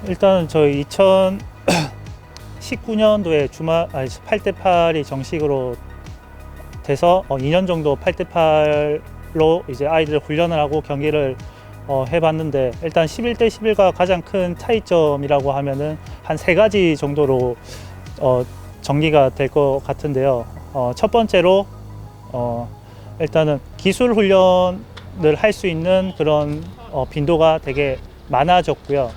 일단 저희 2019년도에 8대8이 정식으로 돼서 2년 정도 8대8로 이제 아이들 훈련을 하고 경기를 해봤는데, 일단 11대 11과 가장 큰 차이점이라고 하면은 한 세 가지 정도로 정리가 될 것 같은데요. 첫 번째로 일단은 기술 훈련을 할 수 있는 그런 빈도가 되게 많아졌고요.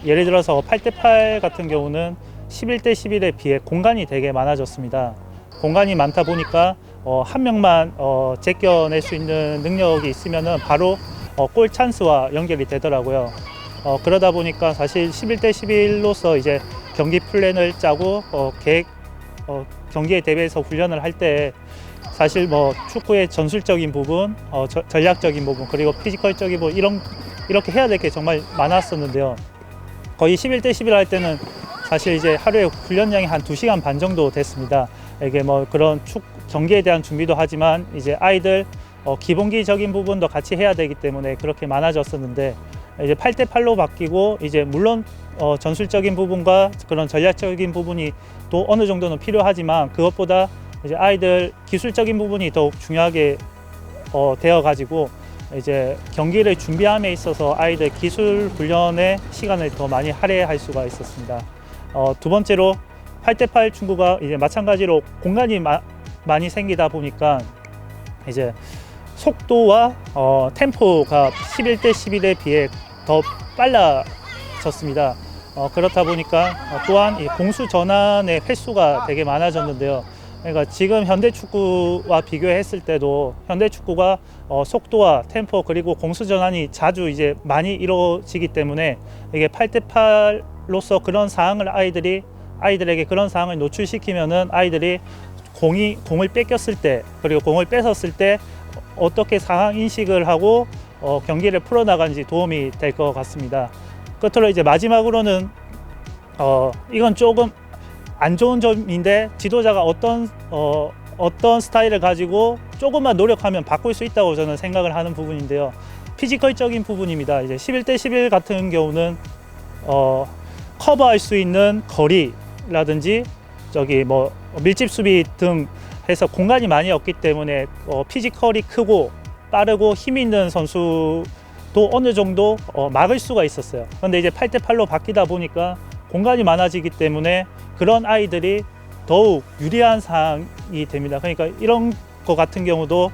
예를 들어서 8대8 같은 경우는 11대 11에 비해 공간이 되게 많아졌습니다. 공간이 많다 보니까 한 명만 제껴낼 수 있는 능력이 있으면은 바로 골 찬스와 연결이 되더라고요. 그러다 보니까 사실 11대 11로서 이제 경기 플랜을 짜고 경기에 대비해서 훈련을 할 때 사실 뭐 축구의 전술적인 부분, 전략적인 부분, 그리고 피지컬적인 부분 이렇게 해야 될 게 정말 많았었는데요. 거의 11대 11 할 때는 사실 이제 하루에 훈련량이 한 2시간 반 정도 됐습니다. 이게 뭐 그런 경기에 대한 준비도 하지만 이제 아이들 기본기적인 부분도 같이 해야 되기 때문에 그렇게 많아졌었는데, 이제 8대8로 바뀌고 이제 물론 전술적인 부분과 그런 전략적인 부분이 또 어느 정도는 필요하지만 그것보다 이제 아이들 기술적인 부분이 더욱 중요하게 되어 가지고 이제 경기를 준비함에 있어서 아이들 기술 훈련에 시간을 더 많이 할애할 수가 있었습니다. 두 번째로 8대8 축구가 이제 마찬가지로 공간이 많이 생기다 보니까 이제 속도와 템포가 11대 11에 비해 더 빨라졌습니다. 그렇다 보니까 또한 이 공수 전환의 횟수가 되게 많아졌는데요. 그러니까 지금 현대 축구와 비교했을 때도 현대 축구가 속도와 템포 그리고 공수 전환이 자주 이제 많이 이루어지기 때문에 이게 8대8로서 그런 사항을 아이들에게 그런 사항을 노출시키면은 아이들이 공을 뺏겼을 때 그리고 공을 뺏었을 때 어떻게 상황 인식을 하고 경기를 풀어나가는지 도움이 될 것 같습니다. 끝으로 이제 마지막으로는 이건 조금 안 좋은 점인데 지도자가 어떤 스타일을 가지고 조금만 노력하면 바꿀 수 있다고 저는 생각을 하는 부분인데요. 피지컬적인 부분입니다. 이제 11대 11 같은 경우는 커버할 수 있는 거리라든지 뭐 밀집 수비 등 해서 공간이 많이 없기 때문에 피지컬이 크고 빠르고 힘 있는 선수도 어느 정도 막을 수가 있었어요. 그런데 이제 8대8로 바뀌다 보니까 공간이 많아지기 때문에 그런 아이들이 더욱 유리한 상황이 됩니다. 그러니까 이런 거 같은 경우도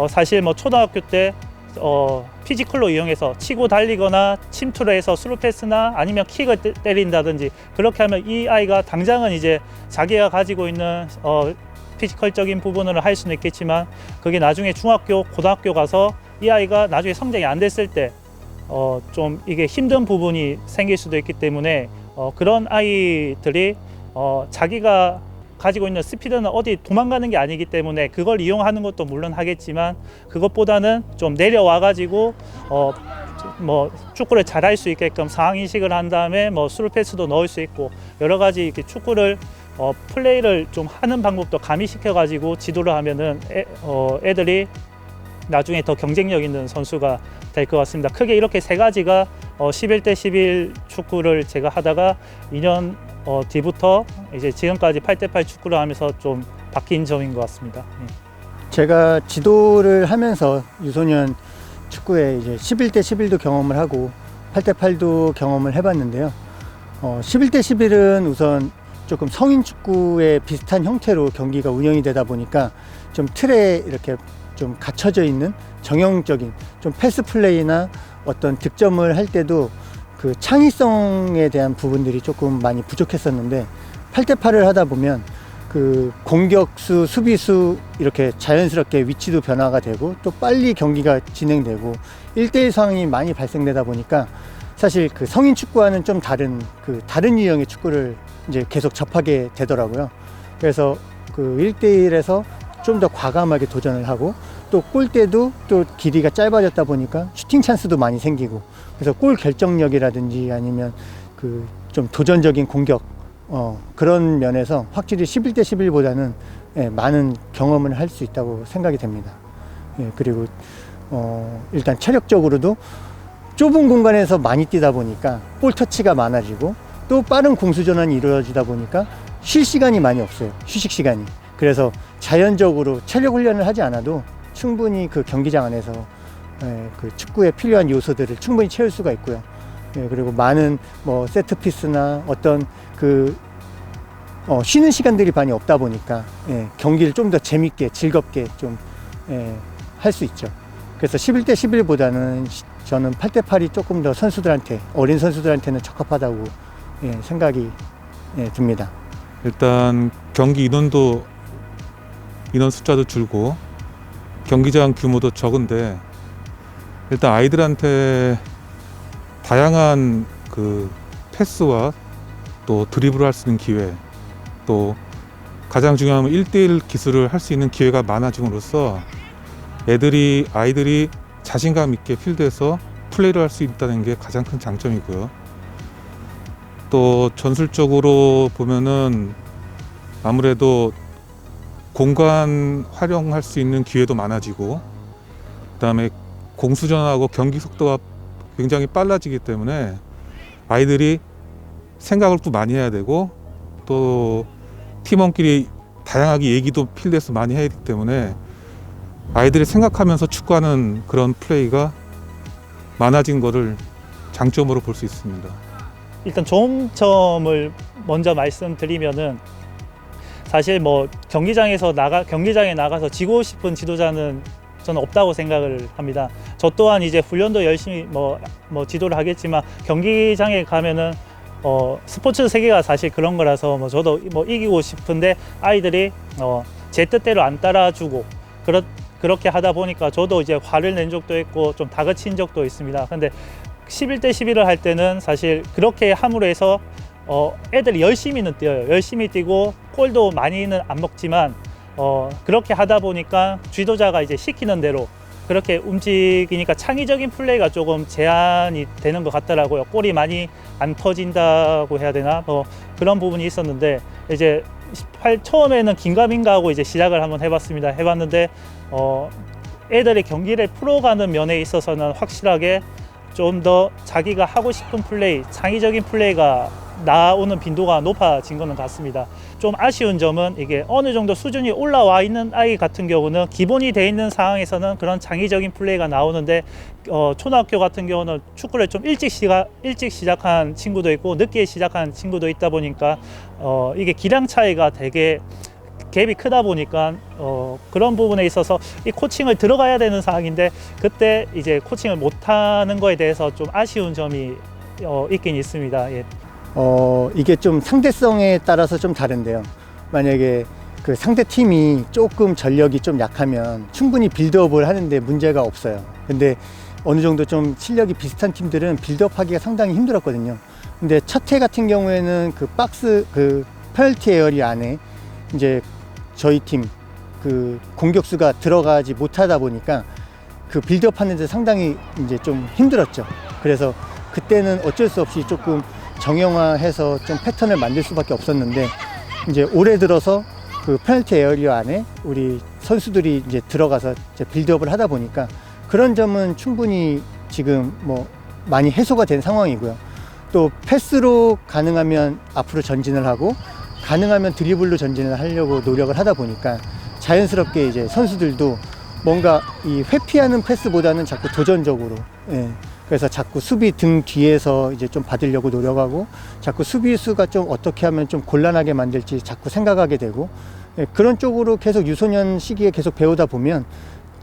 사실 뭐 초등학교 때 피지컬로 이용해서 치고 달리거나 침투를 해서 스루패스나 아니면 킥을 때린다든지 그렇게 하면 이 아이가 당장은 이제 자기가 가지고 있는 피지컬적인 부분을 할 수는 있겠지만 그게 나중에 중학교, 고등학교 가서 이 아이가 나중에 성장이 안 됐을 때 좀 이게 힘든 부분이 생길 수도 있기 때문에 그런 아이들이 자기가 가지고 있는 스피드는 어디 도망가는 게 아니기 때문에 그걸 이용하는 것도 물론 하겠지만 그것보다는 좀 내려와 가지고 뭐 축구를 잘할 수 있게끔 상황 인식을 한 다음에 뭐 스루 패스도 넣을 수 있고 여러 가지 이렇게 축구를 플레이를 좀 하는 방법도 가미시켜 가지고 지도를 하면은 애들이 나중에 더 경쟁력 있는 선수가 될 것 같습니다. 크게 이렇게 세 가지가 11대 11 축구를 제가 하다가 2년 뒤부터 이제 지금까지 8대8 축구를 하면서 좀 바뀐 점인 것 같습니다. 제가 지도를 하면서 유소년 축구에 이제 11대 11도 경험을 하고 8대8도 경험을 해봤는데요. 11대 11은 우선 조금 성인 축구에 비슷한 형태로 경기가 운영이 되다 보니까 좀 틀에 이렇게 좀 갖춰져 있는 정형적인 좀 패스 플레이나 어떤 득점을 할 때도 그 창의성에 대한 부분들이 조금 많이 부족했었는데 8대8을 하다 보면 그 공격수, 수비수 이렇게 자연스럽게 위치도 변화가 되고 또 빨리 경기가 진행되고 1대1 상황이 많이 발생되다 보니까 사실 그 성인 축구와는 좀 다른 유형의 축구를 이제 계속 접하게 되더라고요. 그래서 그 1대1에서 좀 더 과감하게 도전을 하고 또 골대도 또 길이가 짧아졌다 보니까 슈팅 찬스도 많이 생기고 그래서 골 결정력이라든지 아니면 그 좀 도전적인 공격 그런 면에서 확실히 11대 11보다는 많은 경험을 할 수 있다고 생각이 됩니다. 그리고 일단 체력적으로도 좁은 공간에서 많이 뛰다 보니까 볼 터치가 많아지고 또 빠른 공수 전환이 이루어지다 보니까 쉴 시간이 많이 없어요. 휴식 시간이. 그래서 자연적으로 체력 훈련을 하지 않아도 충분히 그 경기장 안에서 그 축구에 필요한 요소들을 충분히 채울 수가 있고요. 그리고 많은 뭐 세트피스나 어떤 쉬는 시간들이 많이 없다 보니까 경기를 좀 더 재밌게 즐겁게 좀 할 수 있죠. 그래서 11대 11보다는 저는 8대 8이 조금 더 선수들한테, 어린 선수들한테는 적합하다고 생각이 듭니다. 일단 경기 인원 숫자도 줄고 경기장 규모도 적은데 일단 아이들한테 다양한 그 패스와 또 드리블을 할 수 있는 기회, 또 가장 중요한 1대1 기술을 할 수 있는 기회가 많아짐으로써 아이들이 자신감 있게 필드에서 플레이를 할 수 있다는 게 가장 큰 장점이고요. 또 전술적으로 보면은 아무래도 공간 활용할 수 있는 기회도 많아지고, 그다음에 공수전하고 경기 속도가 굉장히 빨라지기 때문에 아이들이 생각을 또 많이 해야 되고, 또 팀원끼리 다양하게 얘기도 필드에서 많이 해야 되기 때문에 아이들이 생각하면서 축구하는 그런 플레이가 많아진 거를 장점으로 볼 수 있습니다. 일단 좋은 점을 먼저 말씀드리면은, 사실 뭐 경기장에 나가서 지고 싶은 지도자는 저는 없다고 생각을 합니다. 저 또한 이제 훈련도 열심히 뭐 지도를 하겠지만 경기장에 가면은 스포츠 세계가 사실 그런 거라서 저도 이기고 싶은데 아이들이 제 뜻대로 안 따라주고 그렇게 하다 보니까 저도 이제 화를 낸 적도 있고 좀 다그친 적도 있습니다. 근데 11대 11을 할 때는 사실 그렇게 함으로 해서 애들이 열심히는 뛰어요. 열심히 뛰고 골도 많이는 안 먹지만 그렇게 하다 보니까 지도자가 이제 시키는 대로 그렇게 움직이니까 창의적인 플레이가 조금 제한이 되는 것 같더라고요. 골이 많이 안 터진다고 해야 되나? 그런 부분이 있었는데, 이제 처음에는 긴가민가하고 이제 시작을 한번 해봤는데 애들의 경기를 풀어가는 면에 있어서는 확실하게 좀 더 자기가 하고 싶은 플레이, 창의적인 플레이가 나오는 빈도가 높아진 것은 같습니다. 좀 아쉬운 점은 이게 어느 정도 수준이 올라와 있는 아이 같은 경우는 기본이 돼 있는 상황에서는 그런 창의적인 플레이가 나오는데 초등학교 같은 경우는 축구를 좀 일찍 시작한 친구도 있고 늦게 시작한 친구도 있다 보니까 이게 기량 차이가 되게 갭이 크다 보니까 그런 부분에 있어서 이 코칭을 들어가야 되는 상황인데 그때 이제 코칭을 못하는 거에 대해서 좀 아쉬운 점이 있긴 있습니다. 예. 이게 좀 상대성에 따라서 좀 다른데요. 만약에 그 상대 팀이 조금 전력이 좀 약하면 충분히 빌드업을 하는데 문제가 없어요. 근데 어느 정도 좀 실력이 비슷한 팀들은 빌드업 하기가 상당히 힘들었거든요. 근데 첫 해 같은 경우에는 그 페널티 에어리 안에 이제 저희 팀 그 공격수가 들어가지 못하다 보니까 그 빌드업 하는데 상당히 이제 좀 힘들었죠. 그래서 그때는 어쩔 수 없이 조금 정형화해서 좀 패턴을 만들 수밖에 없었는데, 이제 올해 들어서 그 페널티 에어리어 안에 우리 선수들이 이제 들어가서 이제 빌드업을 하다 보니까 그런 점은 충분히 지금 많이 해소가 된 상황이고요. 또 패스로 가능하면 앞으로 전진을 하고 가능하면 드리블로 전진을 하려고 노력을 하다 보니까 자연스럽게 이제 선수들도 뭔가 이 회피하는 패스보다는 자꾸 도전적으로, 그래서 자꾸 수비 등 뒤에서 이제 좀 받으려고 노력하고 자꾸 수비수가 좀 어떻게 하면 좀 곤란하게 만들지 자꾸 생각하게 되고, 그런 쪽으로 계속 유소년 시기에 계속 배우다 보면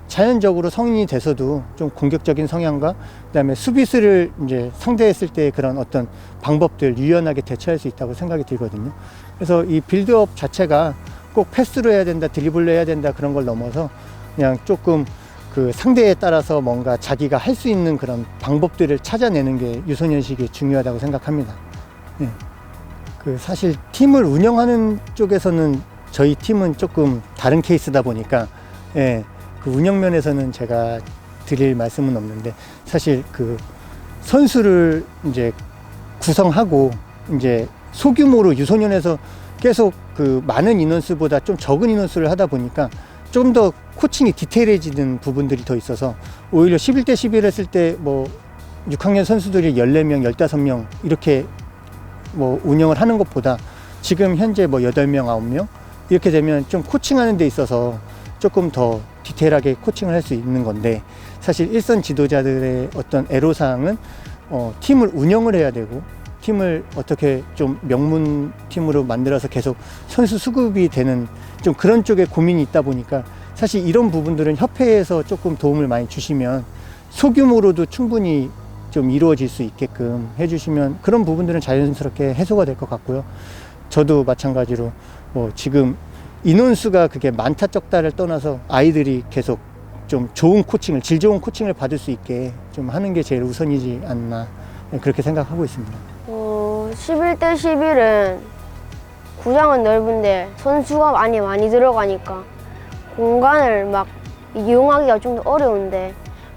자연적으로 성인이 돼서도 좀 공격적인 성향과 그다음에 수비수를 이제 상대했을 때 그런 어떤 방법들 유연하게 대처할 수 있다고 생각이 들거든요. 그래서 이 빌드업 자체가 꼭 패스로 해야 된다, 드리블로 해야 된다 그런 걸 넘어서 그냥 조금 그 상대에 따라서 뭔가 자기가 할 수 있는 그런 방법들을 찾아내는 게 유소년 시기에 중요하다고 생각합니다. 그 사실 팀을 운영하는 쪽에서는 저희 팀은 조금 다른 케이스다 보니까 그 운영 면에서는 제가 드릴 말씀은 없는데, 사실 그 선수를 이제 구성하고 이제 소규모로 유소년에서 계속 그 많은 인원수보다 좀 적은 인원수를 하다 보니까 좀 더 코칭이 디테일해지는 부분들이 더 있어서 오히려 11대 11 했을 때 6학년 선수들이 14명, 15명 이렇게 뭐 운영을 하는 것보다 지금 현재 뭐 8명, 9명 이렇게 되면 좀 코칭하는 데 있어서 조금 더 디테일하게 코칭을 할 수 있는 건데, 사실 일선 지도자들의 어떤 애로사항은 팀을 운영을 해야 되고 팀을 어떻게 좀 명문 팀으로 만들어서 계속 선수 수급이 되는 좀 그런 쪽에 고민이 있다 보니까, 사실 이런 부분들은 협회에서 조금 도움을 많이 주시면 소규모로도 충분히 좀 이루어질 수 있게끔 해주시면 그런 부분들은 자연스럽게 해소가 될 것 같고요. 저도 마찬가지로 뭐 지금 인원수가 그게 많다 적다를 떠나서 아이들이 계속 좀 좋은 코칭을, 질 좋은 코칭을 받을 수 있게 좀 하는 게 제일 우선이지 않나, 그렇게 생각하고 있습니다. 11대 11은 구장은 넓은데 선수가 많이 들어가니까 공간을 막 이용하기가 좀 더 어려운데,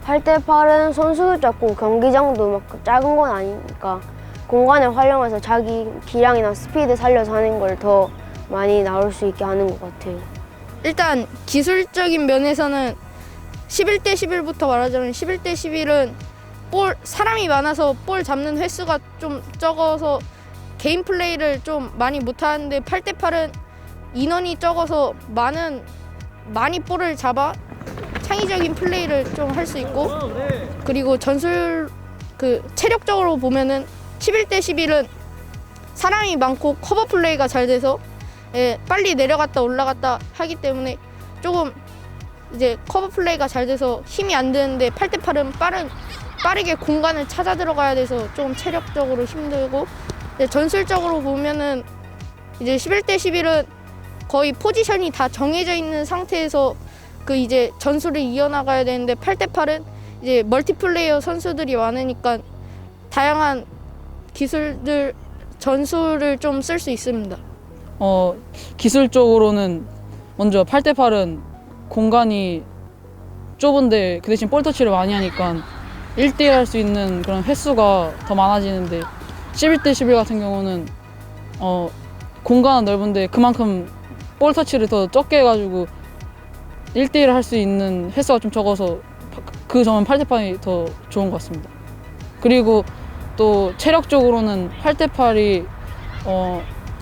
8대 8은 선수도 작고 경기장도 막 작은 건 아니니까 공간을 활용해서 자기 기량이나 스피드 살려서 하는 걸 더 많이 나올 수 있게 하는 것 같아요. 일단 기술적인 면에서는 11대 11부터 말하자면 11대 11은 사람이 많아서 볼 잡는 횟수가 좀 적어서 개인 플레이를 좀 많이 못하는데, 8대 8은 인원이 적어서 많이 볼을 잡아 창의적인 플레이를 좀 할 수 있고, 그리고 체력적으로 보면은 11대 11은 사람이 많고 커버 플레이가 잘 돼서 빨리 내려갔다 올라갔다 하기 때문에 조금 이제 커버 플레이가 잘 돼서 힘이 안 드는데, 8대 8은 빠르게 공간을 찾아 들어가야 돼서 조금 체력적으로 힘들고, 전술적으로 보면은 이제 11대 11은 거의 포지션이 다 정해져 있는 상태에서 이제 전술을 이어나가야 되는데, 8대 8은 이제 멀티플레이어 선수들이 많으니까 다양한 전술을 좀 쓸 수 있습니다. 기술적으로는 먼저 8대 8은 공간이 좁은데 그 대신 볼 터치를 많이 하니까 1대1 할 수 있는 그런 횟수가 더 많아지는데, 11대 11 같은 경우는 공간은 넓은데 그만큼 볼 터치를 더 적게 해가지고 1대1 할 수 있는 횟수가 좀 적어서 그 점은 8대 8이 더 좋은 것 같습니다. 그리고 또 체력적으로는 8대 8이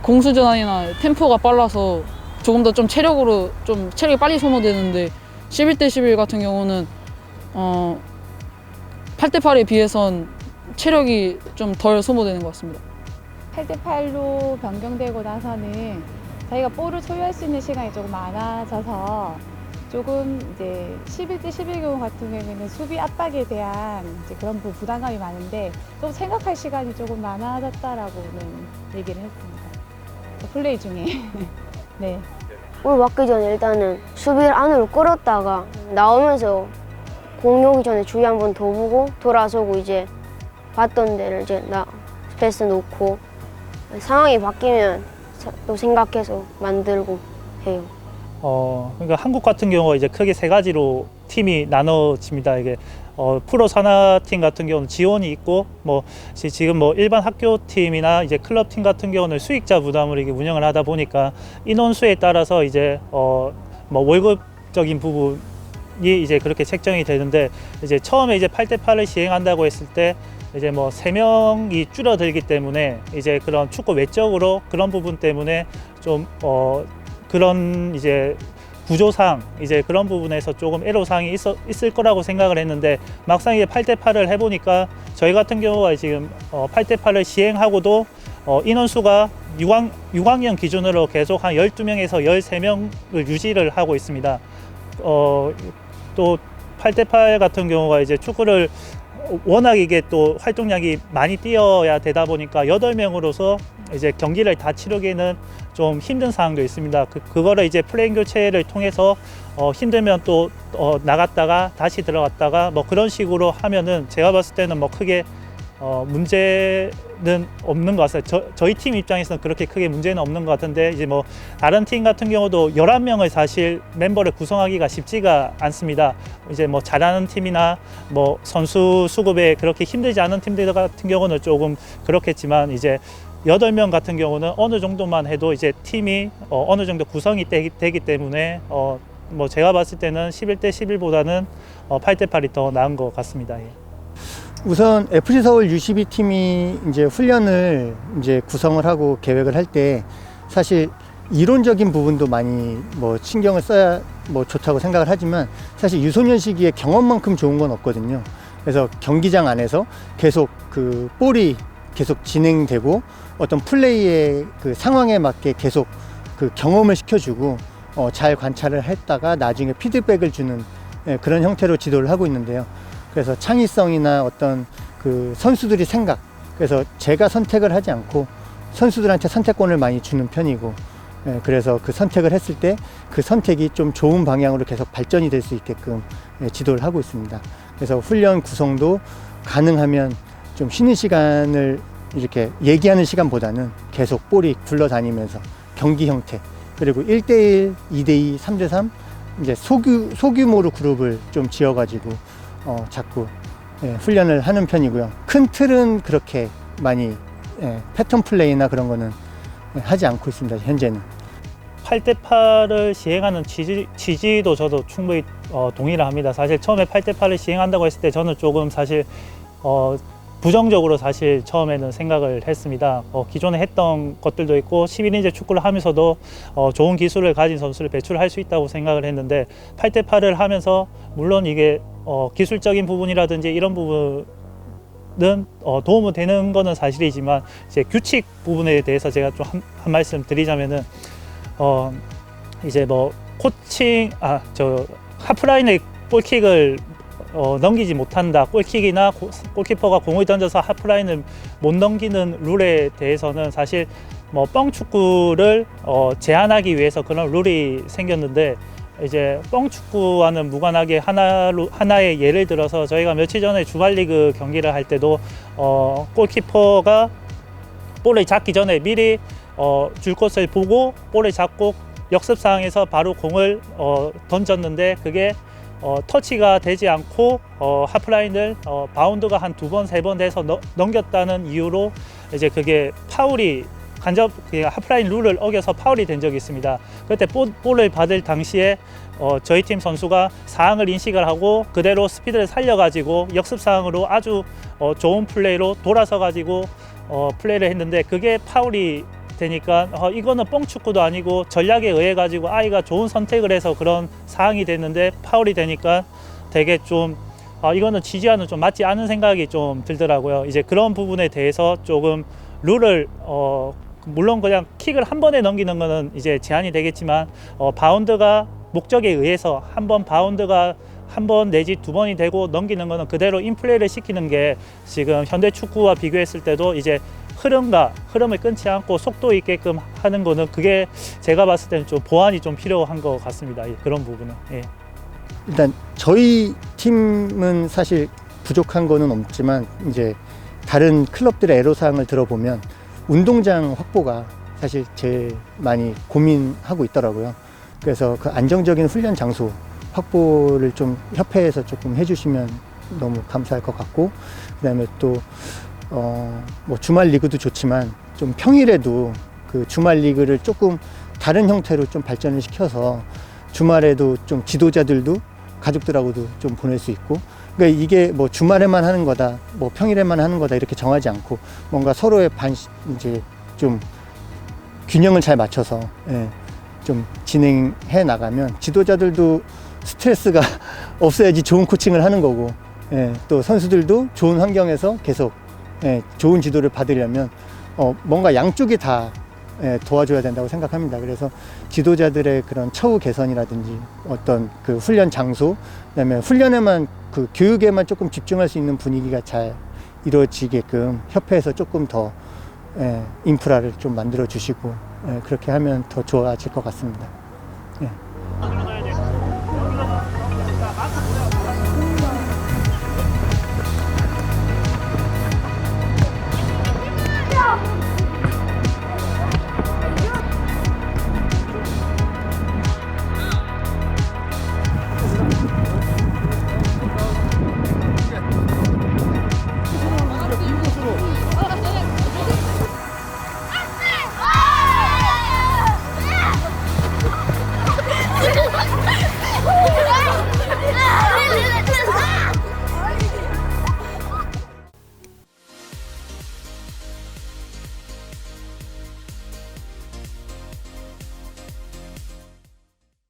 공수 전환이나 템포가 빨라서 조금 더 좀 체력이 빨리 소모되는데, 11대 11 같은 경우는 8대 8에 비해선 체력이 좀 덜 소모되는 것 같습니다. 8대 8로 변경되고 나서는 저희가 볼을 소유할 수 있는 시간이 조금 많아져서 조금 이제 11대 11 경우 같은 경우에는 수비 압박에 대한 이제 그런 부담감이 많은데, 좀 생각할 시간이 조금 많아졌다라고는 얘기를 했습니다. 플레이 중에. 네. 볼 맞기 전에 일단은 수비를 안으로 끌었다가 나오면서 공 오기 전에 주위 한 번 더 보고 돌아서고 이제 봤던 데를 이제 패스 놓고 상황이 바뀌면 또 생각해서 만들고 해요. 그러니까 한국 같은 경우가 이제 크게 세 가지로 팀이 나눠집니다. 이게 프로 산하팀 같은 경우는 지원이 있고, 뭐 지금 뭐 일반 학교 팀이나 이제 클럽 팀 같은 경우는 수익자 부담으로 이게 운영을 하다 보니까 인원수에 따라서 이제 뭐 월급적인 부분이 이제 그렇게 책정이 되는데, 이제 처음에 이제 8대 8을 시행한다고 했을 때 이제 뭐 3명이 줄어들기 때문에 이제 그런 축구 외적으로 그런 부분 때문에 좀 그런 이제 구조상 이제 그런 부분에서 조금 애로사항이 있을 거라고 생각을 했는데, 막상 이제 8대 8을 해보니까 저희 같은 경우가 지금 8대 8을 시행하고도 인원수가 6학년 기준으로 계속 한 12명에서 13명을 유지를 하고 있습니다. 또 8대 8 같은 경우가 이제 축구를 워낙 이게 또 활동량이 많이 뛰어야 되다 보니까 8명으로서 이제 경기를 다 치르기에는 좀 힘든 상황도 있습니다. 그거를 이제 플레잉 교체를 통해서 힘들면 또 나갔다가 다시 들어갔다가 뭐 그런 식으로 하면은 제가 봤을 때는 뭐 크게 문제는 없는 것 같아요. 저희 팀 입장에서는 그렇게 크게 문제는 없는 것 같은데, 이제 뭐 다른 팀 같은 경우도 11명을 사실 멤버를 구성하기가 쉽지가 않습니다. 이제 뭐 잘하는 팀이나 뭐 선수 수급에 그렇게 힘들지 않은 팀들 같은 경우는 조금 그렇겠지만, 이제 8명 같은 경우는 어느 정도만 해도 이제 팀이 어느 정도 구성이 되기 때문에 뭐 제가 봤을 때는 11대 11보다는 8대 8이 더 나은 것 같습니다. 예. 우선 FC 서울 U12 팀이 이제 훈련을 이제 구성을 하고 계획을 할 때 사실 이론적인 부분도 많이 뭐 신경을 써야 뭐 좋다고 생각을 하지만 사실 유소년 시기에 경험만큼 좋은 건 없거든요. 그래서 경기장 안에서 계속 그 볼이 계속 진행되고 어떤 플레이의 그 상황에 맞게 계속 그 경험을 시켜주고 잘 관찰을 했다가 나중에 피드백을 주는 그런 형태로 지도를 하고 있는데요. 그래서 창의성이나 어떤 그 선수들이 생각, 그래서 제가 선택을 하지 않고 선수들한테 선택권을 많이 주는 편이고, 그래서 그 선택을 했을 때 그 선택이 좀 좋은 방향으로 계속 발전이 될 수 있게끔 지도를 하고 있습니다. 그래서 훈련 구성도 가능하면 좀 쉬는 시간을 이렇게 얘기하는 시간보다는 계속 볼이 굴러다니면서 경기 형태, 그리고 1대1, 2대2, 3대3 이제 소규모로 그룹을 좀 지어가지고 자꾸 훈련을 하는 편이고요. 큰 틀은 그렇게 많이 패턴 플레이나 그런 거는 하지 않고 있습니다. 현재는. 8대8을 시행하는 취지도 저도 충분히 동의를 합니다. 사실 처음에 8대8을 시행한다고 했을 때 저는 조금 사실 부정적으로 사실 처음에는 생각을 했습니다. 기존에 했던 것들도 있고 11인제 축구를 하면서도 좋은 기술을 가진 선수를 배출할 수 있다고 생각을 했는데 8대8을 하면서 물론 이게 기술적인 부분이라든지 이런 부분은 도움은 되는 거는 사실이지만 이제 규칙 부분에 대해서 제가 좀 한 말씀 드리자면은 이제 뭐 코칭 하프라인에 볼킥을 넘기지 못한다. 골킥이나 골키퍼가 공을 던져서 하프라인을 못 넘기는 룰에 대해서는 사실 뭐 뻥축구를 제한하기 위해서 그런 룰이 생겼는데 이제 뻥축구와는 무관하게 하나의 예를 들어서 저희가 며칠 전에 주말리그 경기를 할 때도 골키퍼가 볼을 잡기 전에 미리 줄 곳을 보고 볼을 잡고 역습 상황에서 바로 공을 던졌는데 그게 터치가 되지 않고 하프라인을 바운드가 한 2번, 3번 돼서 넘겼다는 이유로 이제 그게 파울이 하프라인 룰을 어겨서 파울이 된 적이 있습니다. 그때 볼을 받을 당시에 저희 팀 선수가 상황을 인식을 하고 그대로 스피드를 살려가지고 역습 상황으로 아주 좋은 플레이로 돌아서 가지고 플레이를 했는데 그게 파울이 되니까 이거는 뻥축구도 아니고 전략에 의해 가지고 아이가 좋은 선택을 해서 그런 상황이 됐는데 파울이 되니까 되게 좀 이거는 취지와는 좀 맞지 않은 생각이 좀 들더라고요. 이제 그런 부분에 대해서 조금 룰을 물론 그냥 킥을 한 번에 넘기는 거는 이제 제한이 되겠지만 바운드가 목적에 의해서 바운드가 한 번 내지 2번이 되고 넘기는 거는 그대로 인플레이를 시키는 게 지금 현대 축구와 비교했을 때도 이제 흐름을 끊지 않고 속도 있게끔 하는 거는 그게 제가 봤을 때는 좀 보완이 좀 필요한 것 같습니다. 그런 부분은. 예. 일단 저희 팀은 사실 부족한 거는 없지만 이제 다른 클럽들의 애로사항을 들어보면 운동장 확보가 사실 제일 많이 고민하고 있더라고요. 그래서 그 안정적인 훈련 장소 확보를 좀 협회에서 조금 해주시면 너무 감사할 것 같고, 그다음에 또 뭐 주말 리그도 좋지만 좀 평일에도 그 주말 리그를 조금 다른 형태로 좀 발전을 시켜서 주말에도 좀 지도자들도 가족들하고도 좀 보낼 수 있고, 그러니까 이게 뭐 주말에만 하는 거다, 뭐 평일에만 하는 거다 이렇게 정하지 않고 뭔가 서로의 이제 좀 균형을 잘 맞춰서 좀 진행해 나가면 지도자들도 스트레스가 없어야지 좋은 코칭을 하는 거고, 또 선수들도 좋은 환경에서 계속 좋은 지도를 받으려면 뭔가 양쪽이 다 도와줘야 된다고 생각합니다. 그래서 지도자들의 그런 처우 개선이라든지 어떤 그 훈련 장소, 그다음에 훈련에만 그 교육에만 조금 집중할 수 있는 분위기가 잘 이루어지게끔 협회에서 조금 더 인프라를 좀 만들어 주시고 그렇게 하면 더 좋아질 것 같습니다.